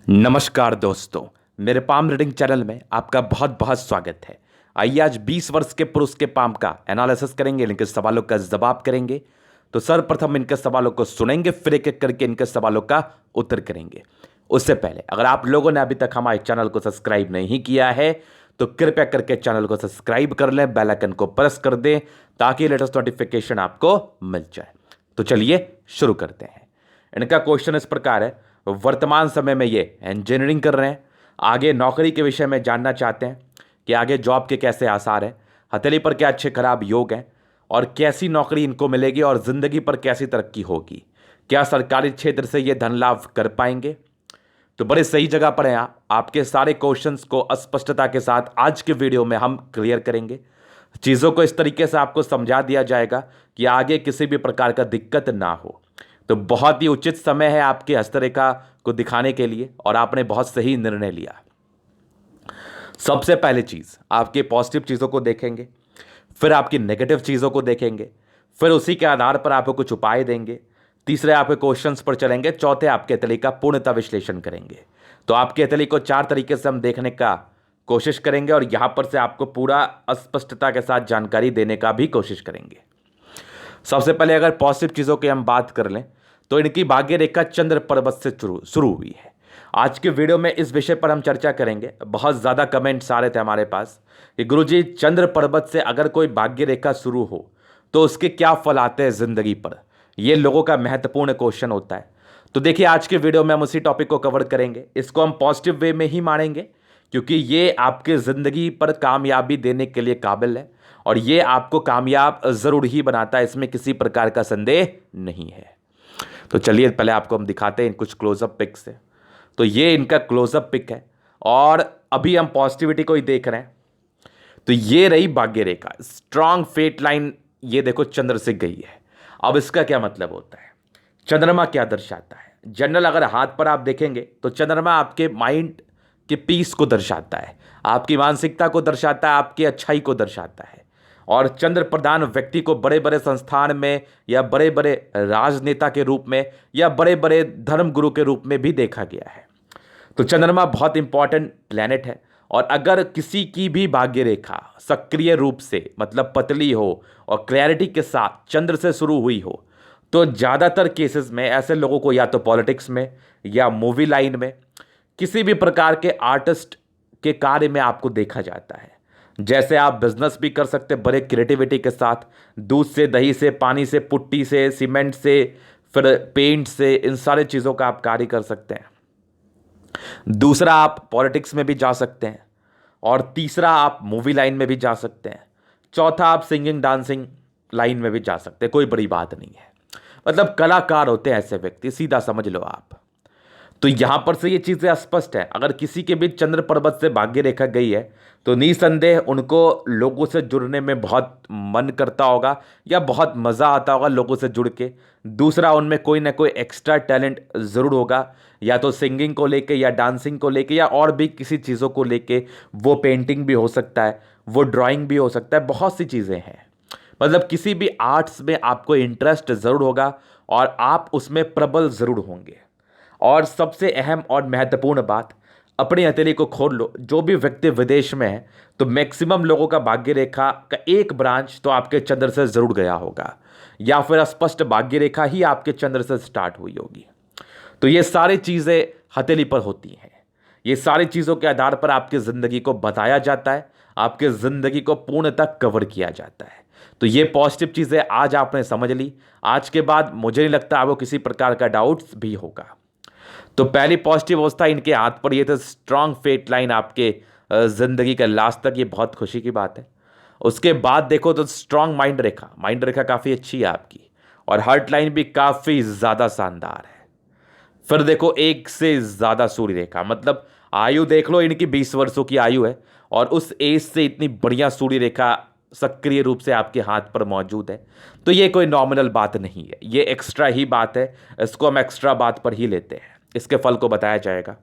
नमस्कार दोस्तों, मेरे पाम रीडिंग चैनल में आपका बहुत बहुत स्वागत है। आइए आज 20 वर्ष के पुरुष के पाम का एनालिसिस करेंगे, इनके सवालों का जवाब करेंगे। तो सर्वप्रथम इनके सवालों को सुनेंगे, फिर एक एक करके इनके सवालों का उत्तर करेंगे। उससे पहले अगर आप लोगों ने अभी तक हमारे चैनल को सब्सक्राइब नहीं किया है तो कृपया करके चैनल को सब्सक्राइब कर लें, बेल आइकन को प्रेस कर दें ताकि लेटेस्ट नोटिफिकेशन आपको मिल जाए। तो चलिए शुरू करते हैं। इनका क्वेश्चन इस प्रकार है, वर्तमान समय में ये इंजीनियरिंग कर रहे हैं, आगे नौकरी के विषय में जानना चाहते हैं कि आगे जॉब के कैसे आसार हैं, हथेली पर क्या अच्छे खराब योग हैं और कैसी नौकरी इनको मिलेगी और ज़िंदगी पर कैसी तरक्की होगी, क्या सरकारी क्षेत्र से ये धन लाभ कर पाएंगे। तो बड़े सही जगह पर हैं आप। आपके सारे क्वेश्चंस को स्पष्टता के साथ आज के वीडियो में हम क्लियर करेंगे। चीज़ों को इस तरीके से आपको समझा दिया जाएगा कि आगे किसी भी प्रकार का दिक्कत ना हो। तो बहुत ही उचित समय है आपके हस्तरेखा को दिखाने के लिए और आपने बहुत सही निर्णय लिया। सबसे पहले चीज़ आपके पॉजिटिव चीज़ों को देखेंगे, फिर आपकी नेगेटिव चीज़ों को देखेंगे, फिर उसी के आधार पर आपको कुछ उपाय देंगे। तीसरे आपके क्वेश्चंस पर चलेंगे, चौथे आपके हथेली का पूर्णतः विश्लेषण करेंगे। तो आपके हथेली को 4 तरीके से हम देखने का कोशिश करेंगे और यहां पर से आपको पूरा स्पष्टता के साथ जानकारी देने का भी कोशिश करेंगे। सबसे पहले अगर पॉजिटिव चीज़ों की हम बात कर लें तो इनकी भाग्य रेखा चंद्र पर्वत से शुरू हुई है। आज के वीडियो में इस विषय पर हम चर्चा करेंगे। बहुत ज़्यादा कमेंट्स आ रहे थे हमारे पास कि गुरुजी चंद्र पर्वत से अगर कोई भाग्य रेखा शुरू हो तो उसके क्या फल आते हैं ज़िंदगी पर। ये लोगों का महत्वपूर्ण क्वेश्चन होता है। तो देखिए आज के वीडियो में हम उसी टॉपिक को कवर करेंगे। इसको हम पॉजिटिव वे में ही मानेंगे क्योंकि ये आपके ज़िंदगी पर कामयाबी देने के लिए काबिल है और ये आपको कामयाब ज़रूर ही बनाता है, इसमें किसी प्रकार का संदेह नहीं है। तो चलिए पहले आपको हम दिखाते हैं कुछ क्लोजअप पिक से। तो ये इनका क्लोजअप पिक है और अभी हम पॉजिटिविटी को ही देख रहे हैं। तो ये रही भाग्य रेखा, स्ट्रांग फेट लाइन, ये देखो चंद्र से गई है। अब इसका क्या मतलब होता है, चंद्रमा क्या दर्शाता है। जनरल अगर हाथ पर आप देखेंगे तो चंद्रमा आपके माइंड के पीस को दर्शाता है, आपकी मानसिकता को दर्शाता है, आपकी अच्छाई को दर्शाता है। और चंद्र प्रधान व्यक्ति को बड़े बड़े संस्थान में या बड़े बड़े राजनेता के रूप में या बड़े बड़े धर्म गुरु के रूप में भी देखा गया है। तो चंद्रमा बहुत इंपॉर्टेंट प्लैनेट है और अगर किसी की भी भाग्य रेखा सक्रिय रूप से मतलब पतली हो और क्लैरिटी के साथ चंद्र से शुरू हुई हो तो ज़्यादातर केसेस में ऐसे लोगों को या तो पॉलिटिक्स में या मूवी लाइन में किसी भी प्रकार के आर्टिस्ट के कार्य में आपको देखा जाता है। जैसे आप बिजनेस भी कर सकते हैं बड़े क्रिएटिविटी के साथ, दूध से, दही से, पानी से, पुट्टी से, सीमेंट से, फिर पेंट से, इन सारे चीज़ों का आप कार्य कर सकते हैं। दूसरा आप पॉलिटिक्स में भी जा सकते हैं और तीसरा आप मूवी लाइन में भी जा सकते हैं। चौथा आप सिंगिंग डांसिंग लाइन में भी जा सकते हैं, कोई बड़ी बात नहीं है। मतलब कलाकार होते हैं ऐसे व्यक्ति, सीधा समझ लो आप। तो यहां पर से ये चीज़ें स्पष्ट है, अगर किसी के बीच चंद्र पर्वत से भाग्य रेखा गई है तो निसंदेह उनको लोगों से जुड़ने में बहुत मन करता होगा या बहुत मज़ा आता होगा लोगों से जुड़ के। दूसरा उनमें कोई ना कोई एक्स्ट्रा टैलेंट ज़रूर होगा, या तो सिंगिंग को लेके या डांसिंग को लेके या और भी किसी चीज़ों को लेके। वो पेंटिंग भी हो सकता है, वो ड्राइंग भी हो सकता है, बहुत सी चीज़ें हैं। मतलब किसी भी आर्ट्स में आपको इंटरेस्ट ज़रूर होगा और आप उसमें प्रबल ज़रूर होंगे। और सबसे अहम और महत्वपूर्ण बात, अपनी हथेली को खोल लो, जो भी व्यक्ति विदेश में है तो मैक्सिमम लोगों का भाग्य रेखा का एक ब्रांच तो आपके चंद्र से जरूर गया होगा या फिर स्पष्ट भाग्य रेखा ही आपके चंद्र से स्टार्ट हुई होगी। तो ये सारी चीज़ें हथेली पर होती हैं। ये सारी चीज़ों के आधार पर आपकी ज़िंदगी को बताया जाता है, आपकी ज़िंदगी को पूर्णतः कवर किया जाता है। तो ये पॉजिटिव चीज़ें आज आपने समझ ली। आज के बाद मुझे नहीं लगता आपको किसी प्रकार का डाउट्स भी होगा। तो पहली पॉजिटिव अवस्था इनके हाथ पर ये तो स्ट्रांग फेट लाइन आपके ज़िंदगी का लास्ट तक, ये बहुत खुशी की बात है। उसके बाद देखो तो स्ट्रांग माइंड रेखा, माइंड रेखा काफ़ी अच्छी है आपकी और हार्ट लाइन भी काफ़ी ज़्यादा शानदार है। फिर देखो एक से ज़्यादा सूर्य रेखा, मतलब आयु देख लो, इनकी 20 वर्षों की आयु है और उस एज से इतनी बढ़िया सूर्य रेखा सक्रिय रूप से आपके हाथ पर मौजूद है। तो ये कोई नॉमिनल बात नहीं है, ये एक्स्ट्रा ही बात है, इसको हम एक्स्ट्रा बात पर ही लेते हैं। इसके फल को बताया जाएगा।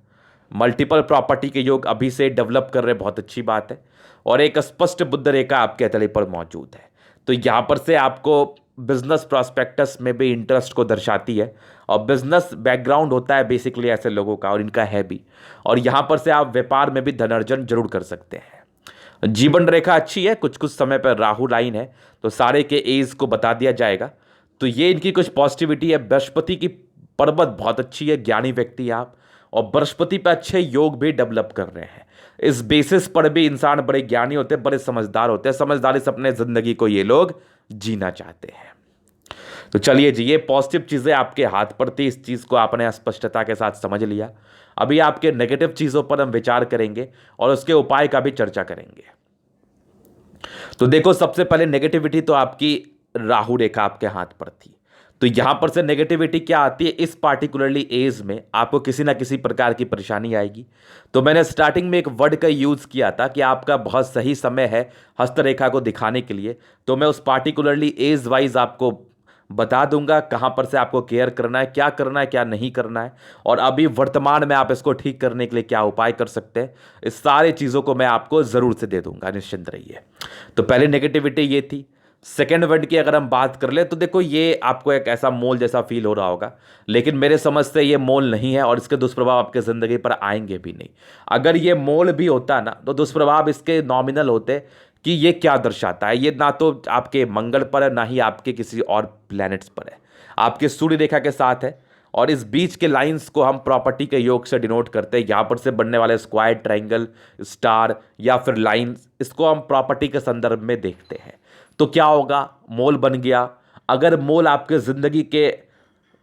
मल्टीपल प्रॉपर्टी के योग अभी से डेवलप कर रहे, बहुत अच्छी बात है। और एक स्पष्ट बुद्ध रेखा आपके हथेली पर मौजूद है। तो यहाँ पर से आपको बिजनेस प्रॉस्पेक्टस में भी इंटरेस्ट को दर्शाती है, और बिजनेस बैकग्राउंड होता है बेसिकली ऐसे लोगों का, और इनका है भी। और यहाँ पर से आप व्यापार में भी धनार्जन जरूर कर सकते हैं। जीवन रेखा अच्छी है, कुछ कुछ समय पर राहु लाइन है, तो सारे के एज को बता दिया जाएगा। तो ये इनकी कुछ पॉजिटिविटी है। बृहस्पति की पर्वत बहुत अच्छी है, ज्ञानी व्यक्ति आप, और बृहस्पति पे अच्छे योग भी डेवलप कर रहे हैं। इस बेसिस पर भी इंसान बड़े ज्ञानी होते हैं, बड़े समझदार होते हैं, समझदारी से अपने जिंदगी को ये लोग जीना चाहते हैं। तो चलिए जी, ये पॉजिटिव चीजें आपके हाथ पर थी, इस चीज को आपने स्पष्टता के साथ समझ लिया। अभी आपके नेगेटिव चीजों पर हम विचार करेंगे और उसके उपाय का भी चर्चा करेंगे। तो देखो, सबसे पहले नेगेटिविटी तो आपकी राहु रेखा आपके हाथ पर थी। तो यहां पर से नेगेटिविटी क्या आती है, इस पार्टिकुलरली एज में आपको किसी ना किसी प्रकार की परेशानी आएगी। तो मैंने स्टार्टिंग में एक वर्ड का यूज किया था कि आपका बहुत सही समय है हस्तरेखा को दिखाने के लिए। तो मैं उस पार्टिकुलरली एज वाइज आपको बता दूंगा कहां पर से आपको केयर करना है, क्या नहीं करना है, और अभी वर्तमान में आप इसको ठीक करने के लिए क्या उपाय कर सकते हैं। इस सारी चीज़ों को मैं आपको ज़रूर से दे दूंगा, निश्चिंत रहिए। तो पहले नेगेटिविटी ये थी। सेकेंड वर्ड की अगर हम बात कर ले तो देखो, ये आपको एक ऐसा मोल जैसा फील हो रहा होगा, लेकिन मेरे समझ से ये मोल नहीं है, और इसके दुष्प्रभाव आपके ज़िंदगी पर आएंगे भी नहीं। अगर ये मोल भी होता ना, तो दुष्प्रभाव इसके नॉमिनल होते कि ये क्या दर्शाता है। ये ना तो आपके मंगल पर है, ना ही आपके किसी और प्लैनेट्स पर है, आपके सूर्य रेखा के साथ है। और इस बीच के लाइंस को हम प्रॉपर्टी के योग से डिनोट करते हैं। यहाँ पर से बनने वाले स्क्वायर, ट्रायंगल, स्टार या फिर लाइंस, इसको हम प्रॉपर्टी के संदर्भ में देखते हैं। तो क्या होगा, मोल बन गया। अगर मोल आपके ज़िंदगी के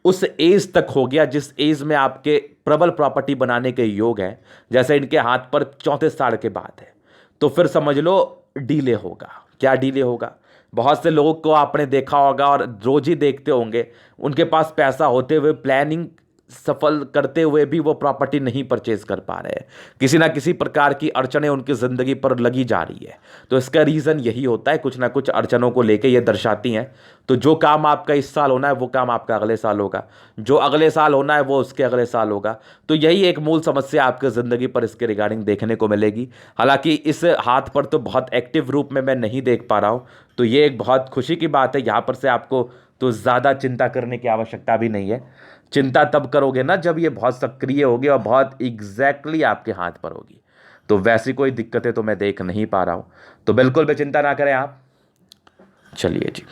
उस एज तक हो गया जिस एज में आपके प्रबल प्रॉपर्टी बनाने के योग हैं, जैसे इनके हाथ पर 34 साल के बाद है, तो फिर समझ लो डीले होगा। क्या डीले होगा, बहुत से लोगों को आपने देखा होगा और रोज ही देखते होंगे, उनके पास पैसा होते हुए, प्लानिंग सफल करते हुए भी वो प्रॉपर्टी नहीं परचेज कर पा रहे हैं। किसी ना किसी प्रकार की अड़चनें उनकी ज़िंदगी पर लगी जा रही है। तो इसका रीज़न यही होता है, कुछ ना कुछ अड़चनों को लेके ये दर्शाती हैं। तो जो काम आपका इस साल होना है वो काम आपका अगले साल होगा, जो अगले साल होना है वो उसके अगले साल होगा। तो यही एक मूल समस्या आपके ज़िंदगी पर इसके रिगार्डिंग देखने को मिलेगी। हालांकि इस हाथ पर तो बहुत एक्टिव रूप में मैं नहीं देख पा रहा हूँ, तो ये एक बहुत खुशी की बात है। यहाँ पर से आपको तो ज़्यादा चिंता करने की आवश्यकता भी नहीं है। चिंता तब करोगे ना जब ये बहुत सक्रिय होगी और बहुत एग्जैक्टली आपके हाथ पर होगी। तो वैसी कोई दिक्कतें तो मैं देख नहीं पा रहा हूं, तो बिल्कुल भी चिंता ना करें आप। चलिए जी,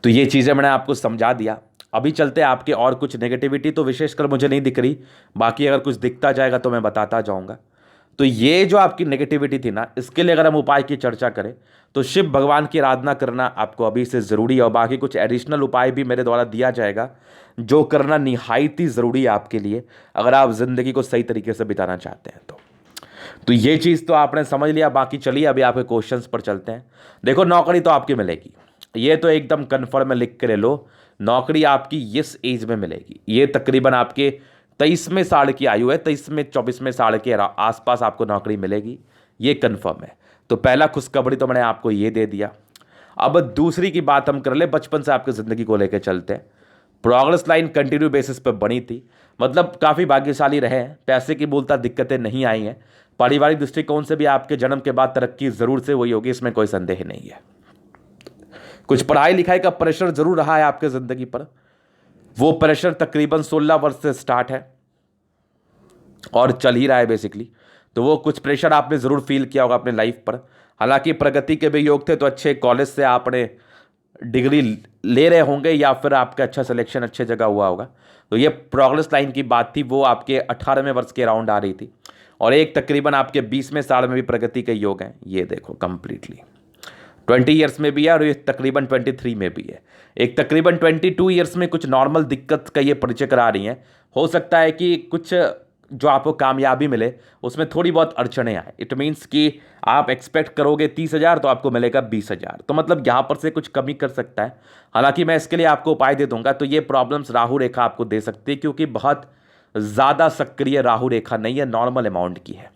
तो ये चीज़ें मैंने आपको समझा दिया। अभी चलते हैं आपके और कुछ नेगेटिविटी तो विशेषकर मुझे नहीं दिख रही, बाकी अगर कुछ दिखता जाएगा तो मैं बताता जाऊंगा। तो ये जो आपकी नेगेटिविटी थी ना, इसके लिए अगर हम उपाय की चर्चा करें तो शिव भगवान की आराधना करना आपको अभी से ज़रूरी है, और बाकी कुछ एडिशनल उपाय भी मेरे द्वारा दिया जाएगा जो करना निहायत ही ज़रूरी है आपके लिए, अगर आप ज़िंदगी को सही तरीके से बिताना चाहते हैं तो ये चीज़ तो आपने समझ लिया। बाकी चलिए अभी आपके क्वेश्चंस पर चलते हैं। देखो, नौकरी तो आपकी मिलेगी, ये तो एकदम कन्फर्म है, लिख के ले लो। नौकरी आपकी इस एज में मिलेगी, ये तकरीबन आपके 23वें साल की आयु है, 23वें 24वें साल के आसपास आपको नौकरी मिलेगी, ये कन्फर्म है। तो पहला खुशखबरी तो मैंने आपको ये दे दिया। अब दूसरी की बात हम कर ले, बचपन से आपकी ज़िंदगी को लेकर चलते हैं। प्रोग्रेस लाइन कंटिन्यू बेसिस पर बनी थी, मतलब काफ़ी भाग्यशाली रहे हैं, पैसे की मूलतः दिक्कतें नहीं आई हैं। पारिवारिक दृष्टिकोण से भी आपके जन्म के बाद तरक्की ज़रूर से हुई होगी, इसमें कोई संदेह नहीं है। कुछ पढ़ाई लिखाई का प्रेशर जरूर रहा है आपके ज़िंदगी पर, वो प्रेशर तकरीबन 16 वर्ष से स्टार्ट है और चल ही रहा है बेसिकली। तो वो कुछ प्रेशर आपने ज़रूर फील किया होगा अपने लाइफ पर। हालांकि प्रगति के भी योग थे, तो अच्छे कॉलेज से आपने डिग्री ले रहे होंगे या फिर आपका अच्छा सिलेक्शन अच्छे जगह हुआ होगा। तो ये प्रोग्रेस लाइन की बात थी, वो आपके 18वें वर्ष के अराउंड आ रही थी। और एक तकरीबन आपके 20वें साल में भी प्रगति के योग हैं, ये देखो कंप्लीटली 20 ईयर्स में भी है, और ये तकरीबन 23 में भी है। एक तकरीबन 22 ईयर्स में कुछ नॉर्मल दिक्कत का ये परिचय करा रही हैं। हो सकता है कि कुछ जो आपको कामयाबी मिले उसमें थोड़ी बहुत अड़चने आए। इट मीन्स कि आप एक्सपेक्ट करोगे 30,000 तो आपको मिलेगा 20,000, तो मतलब यहाँ पर से कुछ कमी कर सकता है। हालांकि मैं इसके लिए आपको उपाय दे दूंगा। तो ये प्रॉब्लम्स राहु रेखा आपको दे सकती है, क्योंकि बहुत ज़्यादा सक्रिय राहु रेखा नहीं है, नॉर्मल अमाउंट की है।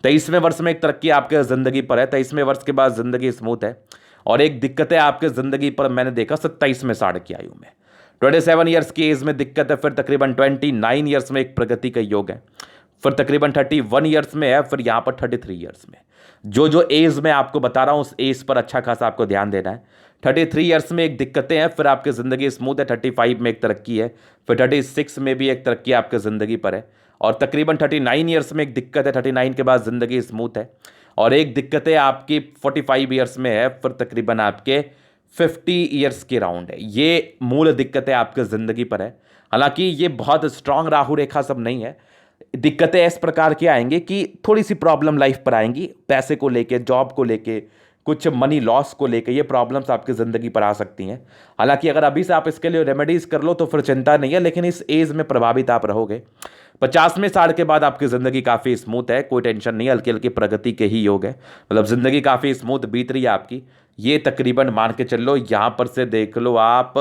23वें वर्ष में एक तरक्की आपके ज़िंदगी पर है, 23वें वर्ष के बाद ज़िंदगी स्मूथ है। और एक दिक्कत है आपके ज़िंदगी पर, मैंने देखा 27वें साल की आयु में, 27 ईयर्स की एज में दिक्कत है। फिर तकरीबन 29 ईयर्स में एक प्रगति का योग है, फिर तकरीबन 31 ईयर्स में है, फिर यहाँ पर 33 ईयर्स में। जो एज में आपको बता रहा हूँ उस एज पर अच्छा खासा आपको ध्यान देना है। 33 ईयर्स में एक दिक्कतें हैं, फिर आपकी ज़िंदगी स्मूथ है। 35 में एक तरक्की है, फिर 36 में भी एक तरक्की आपकी ज़िंदगी पर है, और तकरीबन 39 ईयर्स में एक दिक्कत है। 39 के बाद ज़िंदगी स्मूथ है, और एक दिक्कत है आपकी 45 ईयर्स में है, फिर तकरीबन आपके 50 ईयर्स के राउंड है। ये मूल दिक्कतें आपकी ज़िंदगी पर है। हालांकि ये बहुत स्ट्रांग राहु रेखा सब नहीं है। दिक्कतें इस प्रकार की आएंगी कि थोड़ी सी प्रॉब्लम लाइफ पर आएंगी, पैसे को लेके, जॉब को लेके, कुछ मनी लॉस को लेके, ये प्रॉब्लम्स आपकी ज़िंदगी पर आ सकती हैं। हालांकि अगर अभी से आप इसके लिए रेमेडीज़ कर लो तो फिर चिंता नहीं है, लेकिन इस एज में प्रभावित आप रहोगे। 50वें साल के बाद आपकी ज़िंदगी काफ़ी स्मूथ है, कोई टेंशन नहीं, हल्की हल्की प्रगति के ही योग है। मतलब ज़िंदगी काफ़ी स्मूथ बीत रही है आपकी। ये तकरीबन मान के चल लो, यहाँ पर से देख लो आप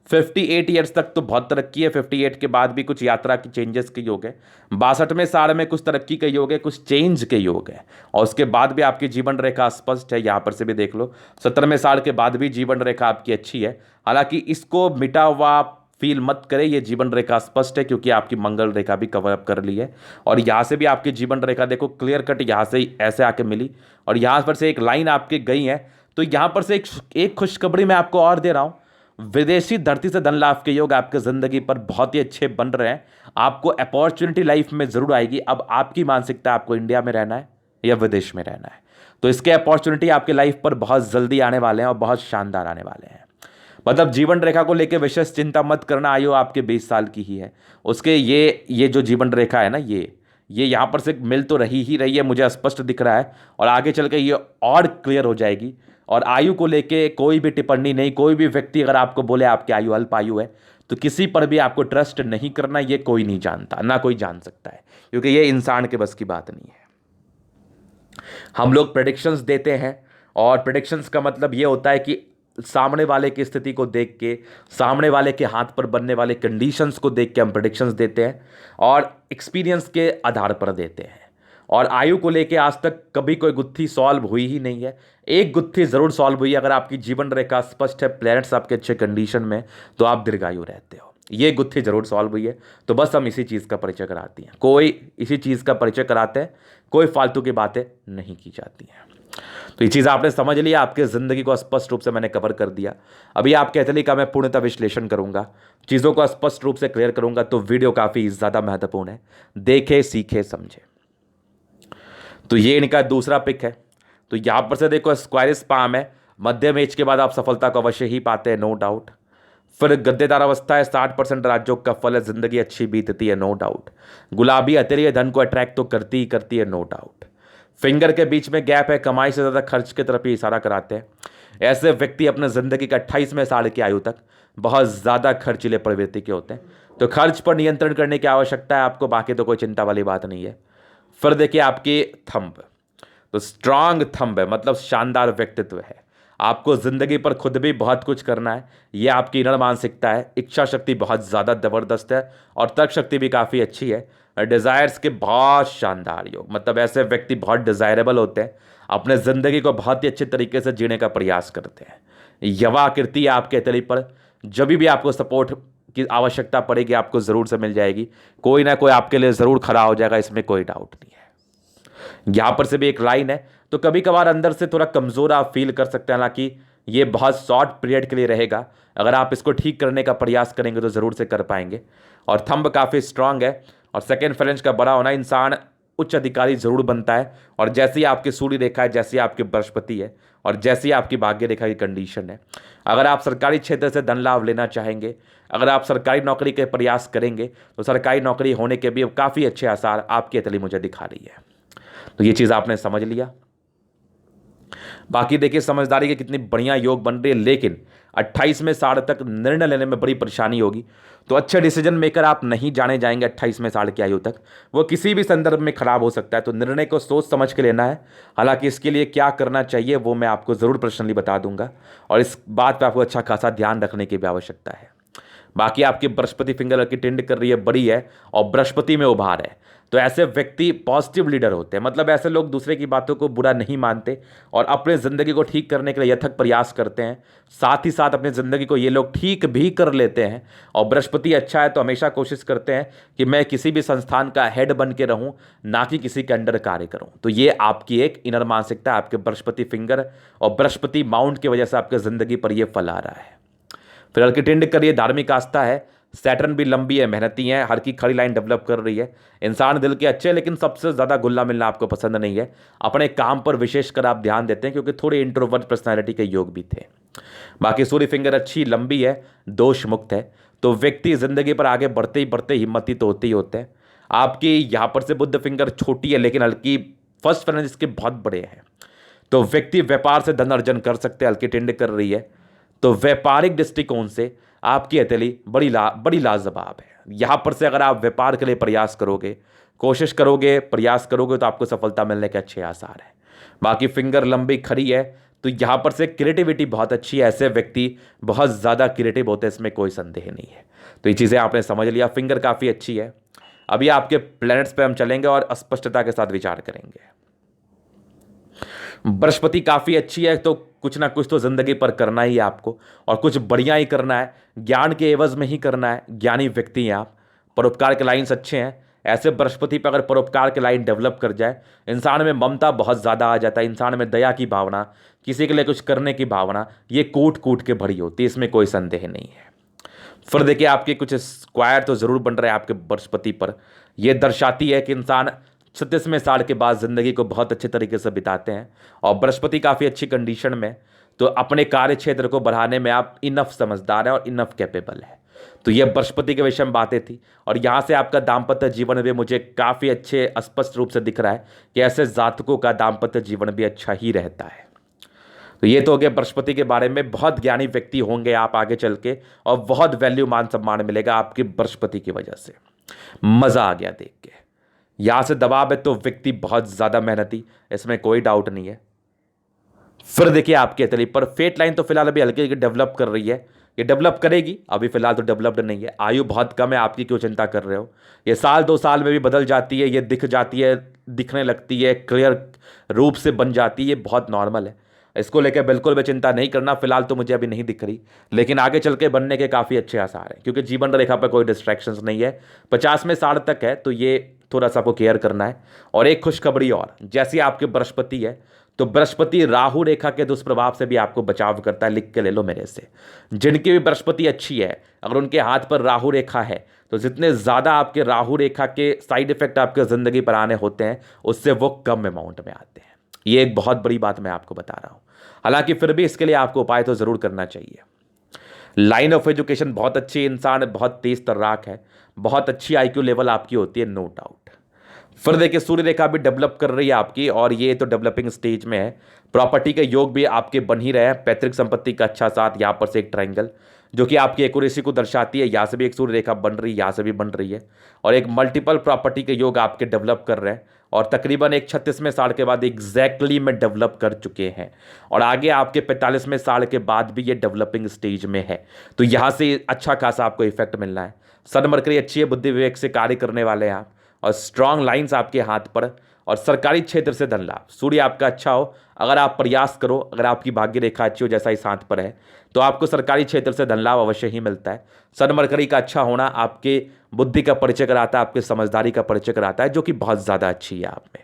58 ईयर्स तक तो बहुत तरक्की है। 58 के बाद भी कुछ यात्रा की चेंजेस के योग है। 62वें साल में कुछ तरक्की के योग है, कुछ चेंज के योग है, और उसके बाद भी आपकी जीवन रेखा स्पष्ट है। यहाँ पर से भी देख लो 17वें साल के बाद भी जीवन रेखा आपकी अच्छी है। हालांकि इसको मिटा हुआ फील मत करें, ये जीवन रेखा स्पष्ट है, क्योंकि आपकी मंगल रेखा भी कवर अप कर ली है, और यहाँ से भी आपकी जीवन रेखा देखो क्लियर कट यहाँ से ऐसे आके मिली, और यहाँ पर से एक लाइन आपकी गई है। तो यहाँ पर से एक खुशखबरी मैं आपको और दे रहा हूँ, विदेशी धरती से धन लाभ के योग आपके ज़िंदगी पर बहुत ही अच्छे बन रहे हैं। आपको अपॉर्चुनिटी लाइफ में ज़रूर आएगी। अब आपकी मानसिकता है आपको इंडिया में रहना है या विदेश में रहना है, तो इसके अपॉर्चुनिटी आपके लाइफ पर बहुत जल्दी आने वाले हैं, और बहुत शानदार आने वाले हैं। मतलब जीवन रेखा को लेकर विशेष चिंता मत करना, आयु आपके 20 साल की ही है। उसके ये जो जीवन रेखा है ना, ये यहाँ पर से मिल तो रही ही रही है, मुझे स्पष्ट दिख रहा है, और आगे चल के ये और क्लियर हो जाएगी। और आयु को लेके कोई भी टिप्पणी नहीं, कोई भी व्यक्ति अगर आपको बोले आपकी आयु अल्प आयु है, तो किसी पर भी आपको ट्रस्ट नहीं करना। ये कोई नहीं जानता, ना कोई जान सकता है, क्योंकि ये इंसान के बस की बात नहीं है। हम लोग प्रेडिक्शंस देते हैं, और प्रेडिक्शंस का मतलब ये होता है कि सामने वाले की स्थिति को देख के, सामने वाले के हाथ पर बनने वाले कंडीशंस को देख के हम प्रेडिक्शंस देते हैं, और एक्सपीरियंस के आधार पर देते हैं। और आयु को लेके आज तक कभी कोई गुत्थी सॉल्व हुई ही नहीं है। एक गुत्थी ज़रूर सॉल्व हुई है, अगर आपकी जीवन रेखा स्पष्ट है, प्लैनेट्स आपके अच्छे कंडीशन में, तो आप दीर्घायु रहते हो। ये गुत्थी जरूर सॉल्व हुई है। तो बस हम इसी चीज़ का परिचय कराती हैं, इसी चीज़ का परिचय कराते हैं, कोई फालतू की बातें नहीं की जाती हैं। तो ये चीज़ आपने समझ लिया, आपकी ज़िंदगी को स्पष्ट रूप से मैंने कवर कर दिया। अभी आप कहते नहीं का मैं पूर्णतः विश्लेषण करूंगा, चीज़ों को स्पष्ट रूप से क्लियर करूंगा, तो वीडियो काफ़ी ज़्यादा महत्वपूर्ण है। देखे, सीखे, समझे। तो ये इनका दूसरा पिक है। तो यहाँ पर से देखो स्क्वायरिस पाम है, मध्यम एज के बाद आप सफलता को अवश्य ही पाते हैं, नो डाउट। फिर गद्देदार अवस्था है, 60% राजयोग का फल है, जिंदगी अच्छी बीतती है, नो डाउट। गुलाबी अतरीय धन को अट्रैक्ट तो करती ही करती है, नो डाउट। फिंगर के बीच में गैप है, कमाई से ज़्यादा खर्च की तरफ ही इशारा कराते हैं। ऐसे व्यक्ति अपने ज़िंदगी के 28वें साल की आयु तक बहुत ज़्यादा खर्चीले प्रवृत्ति के होते हैं। तो खर्च पर नियंत्रण करने की आवश्यकता है आपको, बाकी तो कोई चिंता वाली बात नहीं है। फिर देखिए आपकी थंब, तो स्ट्रांग थंब है, मतलब शानदार व्यक्तित्व है। आपको ज़िंदगी पर खुद भी बहुत कुछ करना है, ये आपकी इनर मानसिकता है। इच्छा शक्ति बहुत ज़्यादा ज़बरदस्त है, और तर्क शक्ति भी काफ़ी अच्छी है। डिज़ायर्स के बहुत शानदार योग, मतलब ऐसे व्यक्ति बहुत डिज़ायरेबल होते हैं, अपने ज़िंदगी को बहुत ही अच्छे तरीके से जीने का प्रयास करते हैं। यवा कीर्ति आपके तली पर, जब भी आपको सपोर्ट की आवश्यकता पड़ेगी आपको ज़रूर से मिल जाएगी। कोई ना कोई आपके लिए ज़रूर खड़ा हो जाएगा, इसमें कोई डाउट नहीं है। यहाँ पर से भी एक लाइन है, तो कभी कभार अंदर से थोड़ा कमज़ोर आप फील कर सकते हैं, हालांकि ये बहुत शॉर्ट पीरियड के लिए रहेगा। अगर आप इसको ठीक करने का प्रयास करेंगे तो ज़रूर से कर पाएंगे। और थंब काफ़ी स्ट्रांग है, और सेकेंड फ्रेंच का बड़ा होना, इंसान उच्च अधिकारी जरूर बनता है। और जैसी आपकी सूर्य रेखा है, जैसी आपकी बृहस्पति है, और जैसी आपकी भाग्य रेखा की कंडीशन है, अगर आप सरकारी क्षेत्र से धन लाभ लेना चाहेंगे, अगर आप सरकारी नौकरी के प्रयास करेंगे, तो सरकारी नौकरी होने के भी काफ़ी अच्छे आसार आपकी तली मुझे दिखा रही है। तो ये चीज़ आपने समझ लिया। बाकी देखिए समझदारी के कितनी बढ़िया योग बन रही है, लेकिन 28वें साल तक निर्णय लेने में बड़ी परेशानी होगी। तो अच्छे डिसीजन मेकर आप नहीं जाने जाएंगे 28वें साल की आयु तक, वो किसी भी संदर्भ में खराब हो सकता है। तो निर्णय को सोच समझ के लेना है। हालांकि इसके लिए क्या करना चाहिए वो मैं आपको ज़रूर पर्सनली बता दूंगा, और इस बात पर आपको अच्छा खासा ध्यान रखने की भी आवश्यकता है। बाकी आपकी बृहस्पति फिंगर की टिंड कर रही है, बड़ी है, और बृहस्पति में उभार है, तो ऐसे व्यक्ति पॉजिटिव लीडर होते हैं। मतलब ऐसे लोग दूसरे की बातों को बुरा नहीं मानते और अपने ज़िंदगी को ठीक करने के लिए यथक प्रयास करते हैं। साथ ही साथ अपनी ज़िंदगी को ये लोग ठीक भी कर लेते हैं। और बृहस्पति अच्छा है तो हमेशा कोशिश करते हैं कि मैं किसी भी संस्थान का हेड बन के रहूं, ना कि किसी के अंडर कार्य करूं। तो ये आपकी एक इनर मानसिकता है, आपके बृहस्पति फिंगर और बृहस्पति माउंट की वजह से आपके ज़िंदगी पर यह फल आ रहा है। फिर हल्की टिंड करिए, धार्मिक आस्था है, सैटर्न भी लंबी है, मेहनती है, हर की खड़ी लाइन डेवलप कर रही है। इंसान दिल के अच्छे, लेकिन सबसे ज़्यादा घुलना मिलना आपको पसंद नहीं है। अपने काम पर विशेषकर आप ध्यान देते हैं क्योंकि थोड़े इंट्रोवर्ट पर्सनैलिटी के योग भी थे। बाकी सूर्य फिंगर अच्छी लंबी है, दोष मुक्त है। तो व्यक्ति जिंदगी पर आगे बढ़ते ही हिम्मती तो होते ही होते हैं। आपकी यहाँ पर से बुद्ध फिंगर छोटी है लेकिन हल्की फर्स्ट फिंगर इसके बहुत बड़े हैं। तो व्यक्ति व्यापार से धन अर्जन कर सकते हैं, हल्की टिंड कर रही है। तो व्यापारिक दृष्टिकोण से आपकी हथेली बड़ी लाजवाब है। यहाँ पर से अगर आप व्यापार के लिए प्रयास करोगे, कोशिश करोगे, प्रयास करोगे तो आपको सफलता मिलने के अच्छे आसार हैं। बाकी फिंगर लंबी खड़ी है तो यहाँ पर से क्रिएटिविटी बहुत अच्छी है। ऐसे व्यक्ति बहुत ज़्यादा क्रिएटिव होते हैं, इसमें कोई संदेह नहीं है। तो ये चीज़ें आपने समझ लिया। फिंगर काफ़ी अच्छी है। अभी आपके प्लैनेट्स पे हम चलेंगे और स्पष्टता के साथ विचार करेंगे। बृहस्पति काफ़ी अच्छी है तो कुछ ना कुछ तो ज़िंदगी पर करना ही है आपको, और कुछ बढ़िया ही करना है, ज्ञान के एवज में ही करना है। ज्ञानी व्यक्ति हैं आप, परोपकार के लाइन्स अच्छे हैं। ऐसे बृहस्पति पर अगर परोपकार के लाइन डेवलप कर जाए, इंसान में ममता बहुत ज़्यादा आ जाता है, इंसान में दया की भावना, किसी के लिए कुछ करने की भावना, ये कूट कूट के भरी होती है, इसमें कोई संदेह नहीं है। फिर देखिए आपके कुछ स्क्वायर तो ज़रूर बन रहे हैं आपके बृहस्पति पर। यह दर्शाती है कि इंसान 36वें साल के बाद ज़िंदगी को बहुत अच्छे तरीके से बिताते हैं। और बृहस्पति काफ़ी अच्छी कंडीशन में, तो अपने कार्य क्षेत्र को बढ़ाने में आप इनफ समझदार हैं और इनफ कैपेबल है। तो ये बृहस्पति के विषय में बातें थी। और यहाँ से आपका दाम्पत्य जीवन भी मुझे काफ़ी अच्छे स्पष्ट रूप से दिख रहा है कि ऐसे जातकों का दाम्पत्य जीवन भी अच्छा ही रहता है। तो ये तो हो गया बृहस्पति के बारे में। बहुत ज्ञानी व्यक्ति होंगे आप आगे चल के, और बहुत वैल्यू मान सम्मान मिलेगा आपकी बृहस्पति की वजह से। मज़ा आ गया देख के। यहाँ से दबाव है तो व्यक्ति बहुत ज़्यादा मेहनती, इसमें कोई डाउट नहीं है। फिर देखिए आपके तली पर फेट लाइन तो फिलहाल अभी हल्की हल्की डेवलप कर रही है, ये डेवलप करेगी, अभी फिलहाल तो डेवलप्ड नहीं है। आयु बहुत कम है आपकी, क्यों चिंता कर रहे हो। ये साल 2 साल में भी बदल जाती है, ये दिख जाती है, दिखने लगती है, क्लियर रूप से बन जाती है, ये बहुत नॉर्मल है। इसको लेकर बिल्कुल भी चिंता नहीं करना। फिलहाल तो मुझे अभी नहीं दिख रही, लेकिन आगे चल के बनने के काफ़ी अच्छे आसार हैं, क्योंकि जीवन रेखा पर कोई डिस्ट्रैक्शंस नहीं है। 50वें साल तक है, तो ये थोड़ा सा आपको केयर करना है। और एक खुशखबरी और, जैसे आपके बृहस्पति है तो बृहस्पति राहु रेखा के दुष्प्रभाव से भी आपको बचाव करता है। लिख के ले लो मेरे से। जिनकी भी बृहस्पति अच्छी है, अगर उनके हाथ पर राहु रेखा है, तो जितने ज़्यादा आपके राहु रेखा के साइड इफेक्ट आपके ज़िंदगी पर आने होते हैं, उससे वो कम अमाउंट में आते हैं। ये एक बहुत बड़ी बात मैं आपको बता रहा हूँ। हालांकि फिर भी इसके लिए आपको उपाय तो ज़रूर करना चाहिए। लाइन ऑफ एजुकेशन बहुत अच्छी, इंसान बहुत तेज तर्राक है, बहुत अच्छी IQ लेवल आपकी होती है, नो डाउट। फिर देखिए सूर्य रेखा भी डेवलप कर रही है आपकी, और ये तो डेवलपिंग स्टेज में है। प्रॉपर्टी के योग भी आपके बन ही रहे हैं, पैतृक संपत्ति का अच्छा साथ। यहाँ पर से एक ट्रायंगल जो कि आपकी एक्यूरेसी को दर्शाती है, यहाँ से भी एक सूर्य रेखा बन रही है, यहाँ से भी बन रही है, और एक मल्टीपल प्रॉपर्टी के योग आपके डेवलप कर रहे हैं। और तकरीबन एक 36वें साल के बाद एग्जैक्टली में डेवलप कर चुके हैं, और आगे आपके 45वें साल के बाद भी ये डेवलपिंग स्टेज में है। तो यहाँ से अच्छा खासा आपको इफेक्ट मिलना है। सन मरकरी अच्छी है, बुद्धि विवेक से कार्य करने वाले हैं आप, और स्ट्रांग लाइंस आपके हाथ पर, और सरकारी क्षेत्र से धन लाभ। सूर्य आपका अच्छा हो, अगर आप प्रयास करो, अगर आपकी भाग्य रेखा अच्छी हो जैसा इस हाथ पर है, तो आपको सरकारी क्षेत्र से धन लाभ अवश्य ही मिलता है। सन मरकरी का अच्छा होना आपके बुद्धि का परिचय कराता है, आपके समझदारी का परिचय कराता है, जो कि बहुत ज़्यादा अच्छी है आप में।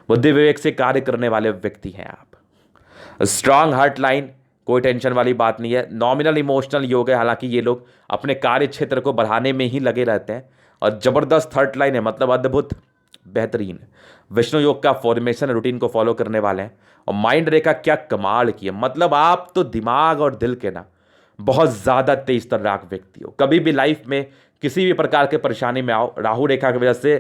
बुद्धि विवेक से कार्य करने वाले व्यक्ति हैं आप। स्ट्रांग हार्ट लाइन, कोई टेंशन वाली बात नहीं है। नॉमिनल इमोशनल योग है, हालांकि ये लोग अपने कार्य क्षेत्र को बढ़ाने में ही लगे रहते हैं। और ज़बरदस्त थर्ड लाइन है, मतलब अद्भुत, बेहतरीन। विष्णु योग का फॉर्मेशन रूटीन को फॉलो करने वाले हैं। और माइंड रेखा क्या कमाल की है, मतलब आप तो दिमाग और दिल के ना बहुत ज़्यादा तेज तर्राक व्यक्ति हो। कभी भी लाइफ में किसी भी प्रकार के परेशानी में आओ, राहु रेखा की वजह से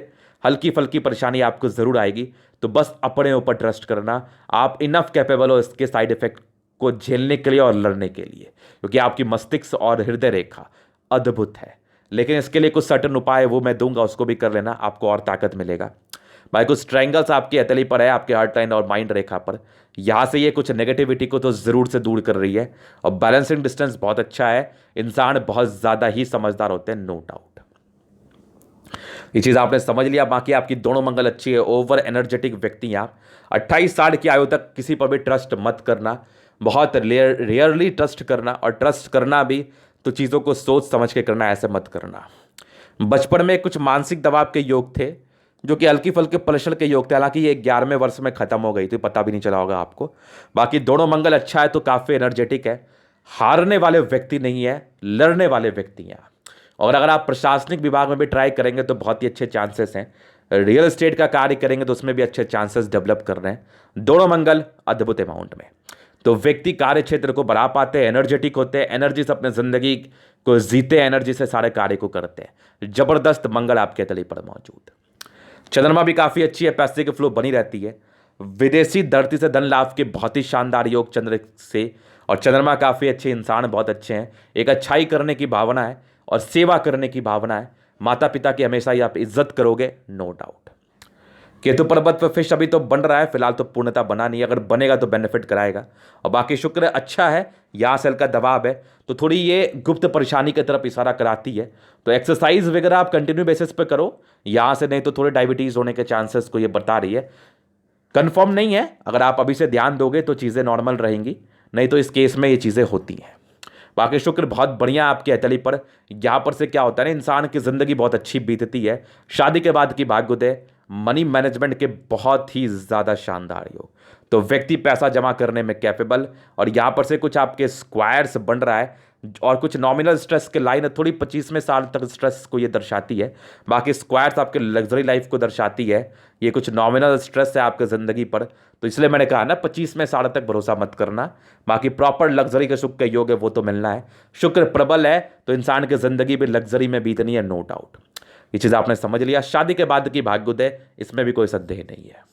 हल्की फल्की परेशानी आपको ज़रूर आएगी, तो बस अपने ऊपर ट्रस्ट करना। आप इनफ कैपेबल हो इसके साइड इफेक्ट को झेलने के लिए और लड़ने के लिए, क्योंकि आपकी मस्तिष्क और हृदय रेखा अद्भुत है। लेकिन इसके लिए कुछ सर्टन उपाय वो मैं दूंगा, उसको भी कर लेना, आपको और ताकत मिलेगा। भाई कुछ ट्रायंगल्स आपकी हथेली पर है, आपके हार्ट लाइन और माइंड रेखा पर, यहाँ से ये कुछ नेगेटिविटी को तो ज़रूर से दूर कर रही है। और बैलेंसिंग डिस्टेंस बहुत अच्छा है, इंसान बहुत ज़्यादा ही समझदार होते हैं, नो डाउट। ये चीज़ आपने समझ लिया। बाकी आपकी दोनों मंगल अच्छी है, ओवर एनर्जेटिक व्यक्ति हैं आप। 28 साल की आयु तक किसी पर भी ट्रस्ट मत करना, बहुत रेयरली ट्रस्ट करना, और ट्रस्ट करना भी तो चीज़ों को सोच समझ के करना, ऐसे मत करना। बचपन में कुछ मानसिक दबाव के योग थे जो कि हल्की फुल्की प्रेशर के योग थे, हालांकि ये 11वें वर्ष में खत्म हो गई थी, पता भी नहीं चला होगा आपको। बाकी दोनों मंगल अच्छा है तो काफ़ी एनर्जेटिक है, हारने वाले व्यक्ति नहीं है, लड़ने वाले व्यक्ति हैं। और अगर आप प्रशासनिक विभाग में भी ट्राई करेंगे तो बहुत ही अच्छे चांसेस हैं, रियल एस्टेट का कार्य करेंगे तो उसमें भी अच्छे चांसेस डेवलप कर रहे हैं। दोनों मंगल अद्भुत अमाउंट में, तो व्यक्ति कार्य क्षेत्र को बढ़ा पाते हैं, एनर्जेटिक होते हैं, एनर्जी से अपने जिंदगी को जीते, एनर्जी से सारे कार्य को करते हैं। जबरदस्त मंगल आपके तले पर मौजूद। चंद्रमा भी काफी अच्छी है, पैसे की फ्लो बनी रहती है। विदेशी धरती से धन लाभ के बहुत ही शानदार योग चंद्र से, और चंद्रमा काफी अच्छे, इंसान बहुत अच्छे हैं, एक अच्छाई करने की भावना है और सेवा करने की भावना है। माता पिता की हमेशा ही आप इज्जत करोगे, नो डाउट। केतु पर्वत पर फिश अभी तो बन रहा है, फिलहाल तो पूर्णता बना नहीं है, अगर बनेगा तो बेनिफिट कराएगा। और बाकी शुक्र अच्छा है, यहाँ से हल्का दबाव है तो थोड़ी ये गुप्त परेशानी की तरफ इशारा कराती है। तो एक्सरसाइज वगैरह आप कंटिन्यू बेसिस पे करो, यहाँ से नहीं तो थोड़े डायबिटीज होने के चांसेस को ये बता रही है। कंफर्म नहीं है, अगर आप अभी से ध्यान दोगे तो चीज़ें नॉर्मल रहेंगी, नहीं तो इस केस में ये चीज़ें होती हैं। बाकी शुक्र बहुत बढ़िया आपके हथेली पर। यहाँ पर से क्या होता है ना, इंसान की ज़िंदगी बहुत अच्छी बीतती है। शादी के बाद की भाग्योदय, मनी मैनेजमेंट के बहुत ही ज़्यादा शानदार योग, तो व्यक्ति पैसा जमा करने में कैपेबल। और यहाँ पर से कुछ आपके स्क्वायर्स बन रहा है, और कुछ नॉमिनल स्ट्रेस के लाइन थोड़ी 25वें साल तक स्ट्रेस को ये दर्शाती है। बाकी स्क्वायर्स आपके लग्जरी लाइफ को दर्शाती है, ये कुछ नॉमिनल स्ट्रेस है आपके ज़िंदगी पर, तो इसलिए मैंने कहा ना 25वें साल तक भरोसा मत करना। बाकी प्रॉपर लग्जरी के सुख के योग है वो तो मिलना है। शुक्र प्रबल है तो इंसान की ज़िंदगी भी लग्जरी में बीतनी है, नो डाउट। ये चीज़ आपने समझ लिया। शादी के बाद की भाग्योदय, इसमें भी कोई संदेह नहीं है।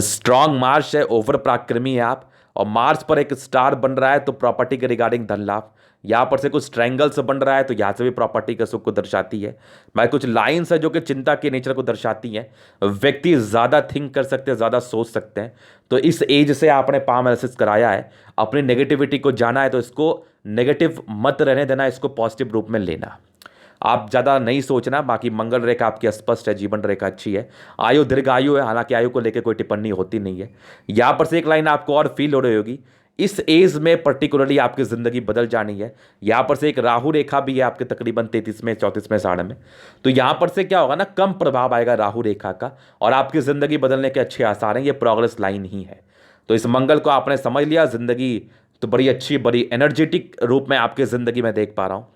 स्ट्रॉन्ग मार्च है, ओवर पराक्रमी है आप, और मार्च पर एक स्टार बन रहा है तो प्रॉपर्टी के रिगार्डिंग धन लाभ। यहाँ पर से कुछ ट्रायंगल्स बन रहा है तो यहाँ से भी प्रॉपर्टी के सुख को दर्शाती है। मैं कुछ लाइन्स है जो कि चिंता के नेचर को दर्शाती हैं। व्यक्ति ज़्यादा थिंक कर सकते हैं, ज़्यादा सोच सकते हैं, तो इस एज से आपने पाम एनालिसिस कराया है, अपनी नेगेटिविटी को जाना है, तो इसको नेगेटिव मत रहने देना, इसको पॉजिटिव रूप में लेना। आप ज़्यादा नहीं सोचना। बाकी मंगल रेखा आपकी स्पष्ट है, जीवन रेखा अच्छी है, आयु दीर्घायु है, हालांकि आयु को लेकर कोई टिप्पणी होती नहीं है। यहाँ पर से एक लाइन आपको और फील हो रही होगी, इस एज में पर्टिकुलरली आपकी ज़िंदगी बदल जानी है। यहाँ पर से एक राहु रेखा भी है आपके तकरीबन 33वें 34वें साल में, तो यहाँ पर से क्या होगा ना, कम प्रभाव आएगा राहु रेखा का, और आपकी ज़िंदगी बदलने के अच्छे आसार हैं। ये प्रोग्रेस लाइन ही है, तो इस मंगल को आपने समझ लिया। ज़िंदगी तो बड़ी अच्छी, बड़ी एनर्जेटिक रूप में आपकी ज़िंदगी में देख पा रहा हूँ।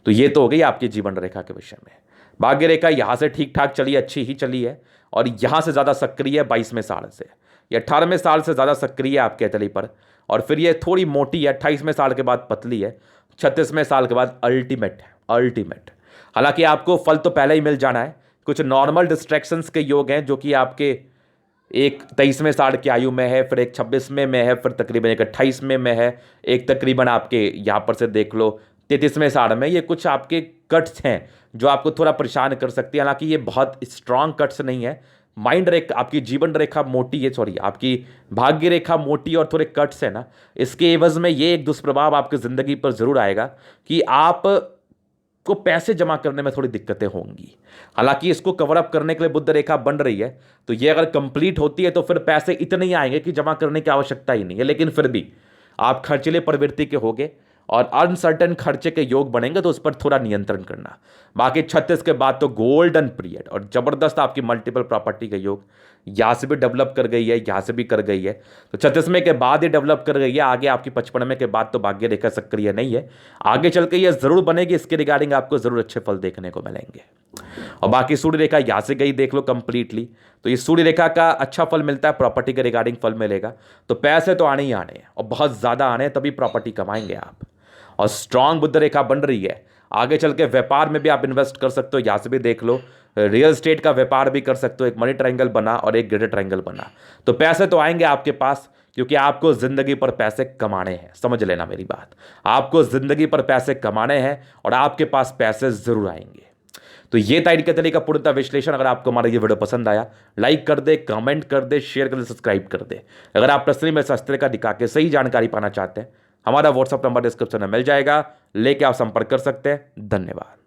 तो ये तो हो गई आपकी जीवन रेखा के विषय में। भाग्य रेखा यहाँ से ठीक ठाक चली, अच्छी ही चली है, और यहाँ से ज़्यादा सक्रिय है 22वें साल से, या 18वें साल से ज़्यादा सक्रिय है आपके तली पर, और फिर ये थोड़ी मोटी है, 28वें साल के बाद पतली है, 36वें साल के बाद अल्टीमेट है, अल्टीमेट। हालांकि आपको फल तो पहले ही मिल जाना है। कुछ नॉर्मल डिस्ट्रैक्शंस के योग हैं जो कि आपके एक 23वें साल की आयु में है, फिर एक 26वें में है, फिर तकरीबन एक 28वें में है, एक तकरीबन आपके यहाँ पर से देख लो 33वें साल में। ये कुछ आपके कट्स हैं जो आपको थोड़ा परेशान कर सकती है, हालांकि ये बहुत स्ट्रांग कट्स नहीं है। माइंड रेखा, आपकी जीवन रेखा मोटी है, सॉरी आपकी भाग्य रेखा मोटी और थोड़े कट्स है ना, इसके एवज में ये एक दुष्प्रभाव आपकी ज़िंदगी पर ज़रूर आएगा कि आप को पैसे जमा करने में थोड़ी दिक्कतें होंगी। हालांकि इसको कवर अप करने के लिए बुध रेखा बन रही है, तो ये अगर कंप्लीट होती है तो फिर पैसे इतने ही आएंगे कि जमा करने की आवश्यकता ही नहीं है। लेकिन फिर भी आप खर्चीले प्रवृत्ति के होगे और अनसर्टन खर्चे के योग बनेंगे, तो उस पर थोड़ा नियंत्रण करना। बाकी 36 के बाद तो गोल्डन पीरियड और ज़बरदस्त आपकी मल्टीपल प्रॉपर्टी के योग, यहाँ से भी डेवलप कर गई है, यहाँ से भी कर गई है, तो 36वें के बाद ही डेवलप कर गई है। आगे आपकी 55वें के बाद तो भाग्य रेखा सक्रिय नहीं है, आगे चल के ये ज़रूर बनेगी। इसके रिगार्डिंग आपको ज़रूर अच्छे फल देखने को मिलेंगे। और बाकी सूर्य रेखा यहाँ से गई, देख लो कंप्लीटली, तो ये सूर्य रेखा का अच्छा फल मिलता है, प्रॉपर्टी के रिगार्डिंग फल मिलेगा। तो पैसे तो आने ही आने हैं, और बहुत ज़्यादा आने हैं, तभी प्रॉपर्टी कमाएंगे आप। और स्ट्रांग बुध रेखा बन रही है, आगे चल के व्यापार में भी आप इन्वेस्ट कर सकते हो। यहाँ से भी देख लो, रियल एस्टेट का व्यापार भी कर सकते हो। एक मनी ट्रायंगल बना और एक ग्रेटर ट्रायंगल बना, तो पैसे तो आएंगे आपके पास, क्योंकि आपको जिंदगी पर पैसे कमाने हैं। समझ लेना मेरी बात, आपको जिंदगी पर पैसे कमाने हैं और आपके पास पैसे जरूर आएंगे। तो ये था इनके तरीके का पूर्णतः विश्लेषण। अगर आपको हमारा ये वीडियो पसंद आया, लाइक कर दे, कमेंट कर दे, शेयर कर दे, सब्सक्राइब कर दे। अगर आप प्रश्न में शास्त्र का दिखा के सही जानकारी पाना चाहते हैं, हमारा व्हाट्सअप नंबर डिस्क्रिप्शन में मिल जाएगा, लेके आप संपर्क कर सकते हैं। धन्यवाद।